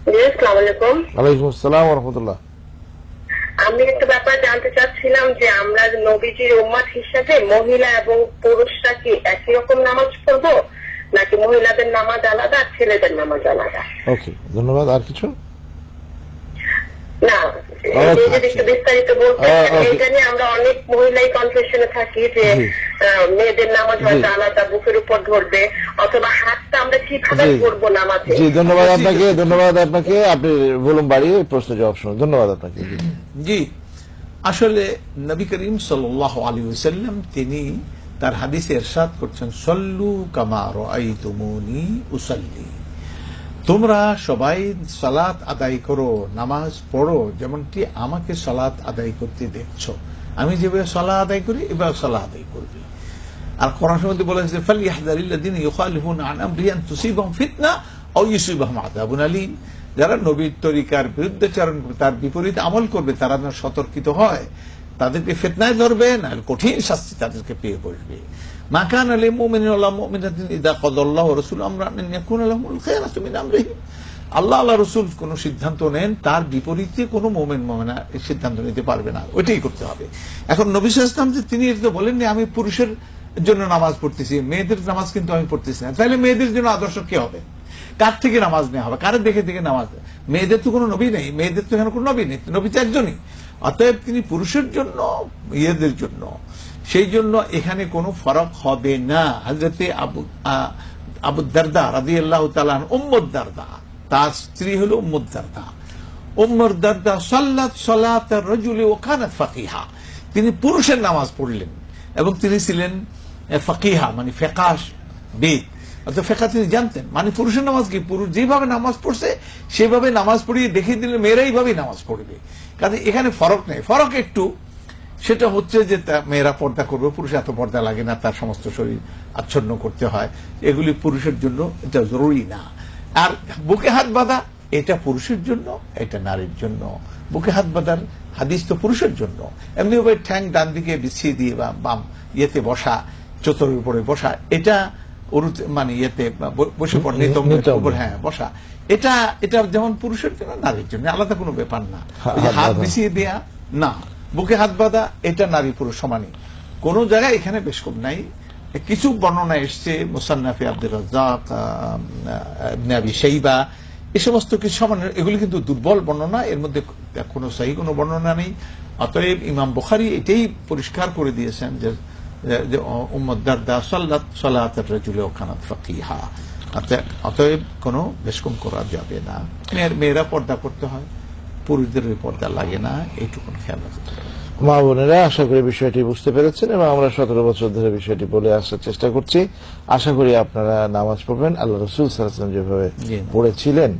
আসসালামু আলাইকুম। ওয়ালাইকুম আসসালাম ওয়া রাহমাতুল্লাহ। আমি একটা ব্যাপার জানতে চাচ্ছিলাম যে আমরা নবীজির উম্মত হিসেবে মহিলা এবং পুরুষরা কি একই রকম নামাজ পড়বো, নাকি মহিলাদের নামাজ আলাদা আর ছেলেদের নামাজ আলাদা? ওকে, ধন্যবাদ। আর কিছু না, যদি একটু বিস্তারিত বলতে, এইটা নিয়ে আমরা অনেক মহিলাই কনফিউশনে থাকি যে মেয়েদের নামাজ হয়তো আলাদা, বুকের উপর ধরবে, অথবা হাতটা আমরা কিভাবে করবো নামাজে। জি, ধন্যবাদ আপনাকে। ধন্যবাদ আপনাকে। আপনি বলুন বাড়িয়ে প্রশ্ন জবাব শুনুন। ধন্যবাদ আপনাকে। জি, আসলে নবী করিম সাল্লাল্লাহু আলাইহি ওয়াসাল্লাম তিনি তার হাদিসে ইরশাদ করছেন, সল্লু কামা রাআইতুমুনি উসাল্লি, তোমরা সবাই সালাত আদায় করো, নামাজ পড়ো যেমনটি আমাকে সালাত আদায় করতে দেখছো। আমি যেভাবে সালাত আদায় করি এভাবে সালাত আদায় করবে। আর কোরআনের মধ্যে বলেছে, ফালইহযারিল্লাযিনা ইউখালিফুনা আন আমরিহি আন তুসিবাহুম ফিতনা আও ইউসিবাহুম আযাবুন আলীম। যারা নবীর তরিকার বিরুদ্ধাচরণ করবে, তার বিপরীত আমল করবে, তারা যেন সতর্কিত হয়, তাদেরকে ফিতনায় ধরবে না, কঠিন শাস্তি তাদেরকে পেয়ে বসবে। মা কানা লিল মুমিনিন ওয়ালা মুমিনাতিন ইযা কাদাল্লাহু ওয়া রাসূলুহু আমরান আন ইয়াকুনা লাহুমুল খায়রাতু মিন আমরিহিম। আল্লাহ রাসূল কোন সিদ্ধান্ত নেন, তার বিপরীতে কোনো মুমিন মুমিনা এই সিদ্ধান্ত নিতে পারবে না, ওইটাই করতে হবে। এখন নবী সাল্লাল্লাহু আলাইহি ওয়াসাল্লাম যে তিনি এটা বলেননি আমি পুরুষের জন্য নামাজ পড়তেছি, মেয়েদের নামাজ কিন্তু আমি পড়তেছি না, তাহলে মেয়েদের জন্য আদর্শ কি হবে? কার থেকে নামাজ নেওয়া হবে? কারে দেখে দেখে নামাজ? মেয়েদের তো কোনো নবী নেই, মেয়েদের তো এখানে কোনো নবী নেই, নবী তো একজনই। অতএব তিনি পুরুষের জন্য, ইয়েদের জন্য, সেই জন্য এখানে কোনো ফরক হবে না। হযরতে আবু দারদা রাদিয়াল্লাহু তাআলা উম্মুদ দারদা, তার স্ত্রী হলো উম্মুদ দারদা। উম্মুদ দারদা সাল্লাত সালাতার রাজুলি ওয়া কানাত ফাকিহা, তিনি পুরুষের নামাজ পড়লেন এবং তিনি ছিলেন ফাকিহা, মানে ফিকাহ বিদ, অর্থাৎ ফিকাহ তিনি জানতেন। মানে পুরুষের নামাজ কি, পুরুষ যেভাবে নামাজ পড়ছে সেভাবে নামাজ পড়িয়ে দেখিয়ে দিলে মেয়েরা এইভাবেই নামাজ পড়বে। কাজে এখানে ফরক নেই। ফরক একটু, সেটা হচ্ছে যে মেয়েরা পর্দা করবে, পুরুষ এত পর্দা লাগে না, তার সমস্ত শরীর আচ্ছন্ন করতে হয়, এগুলি পুরুষের জন্য এটা জরুরি না। আর বুকে হাত বাঁধা, এটা পুরুষের জন্য, এটা নারীর জন্য। বুকে হাত বাঁধার হাদিস তো পুরুষের জন্য। এমনি ভাবে ঠ্যাং ডান দিকে বিছিয়ে দিয়ে বা বাম ইয়েতে বসা, চতুরের উপরে বসা, এটা মানে ইয়েতে বসে পড়ে উপর, হ্যাঁ বসা, এটা এটা যেমন পুরুষের জন্য নারীর জন্য, আলাদা কোনো ব্যাপার না। হাত বিছিয়ে দেয়া না, বুকে হাত বাঁধা, এটা নারী পুরুষ সমানই। কোন জায়গায় এখানে বেশ কম নাই। কিছু বর্ণনা এসছে মুসান্নাফে আব্দুর রাজ্জাক, ইবনে আবি শাইবা, এই সমস্ত কিছু সমান, এগুলি কিন্তু দুর্বল বর্ণনা, এর মধ্যে কোনো সহি কোনো বর্ণনা নেই। অতএব ইমাম বুখারী এটাই পরিষ্কার করে দিয়েছেন যে উম্মুদ দারদা সাল্লাত সালাতার রাজুলি ওয়া কানাত ফাকিহা। অতএব কোনো বেশকম করা যাবে না। মেয়েরা পর্দা করতে হয়, পুরুষদের পর্দা লাগে না, এইটুকু খেয়াল রাখতে হবে। মা বোনেরা, আশা করি বিষয়টি বুঝতে পেরেছেন এবং আমরা 17 বছর ধরে বিষয়টি বলে আসার চেষ্টা করছি। আশা করি আপনারা নামাজ পড়বেন আল্লাহ রাসূল সাল্লাল্লাহু আলাইহি ওয়াসাল্লাম যেভাবে পড়েছিলেন।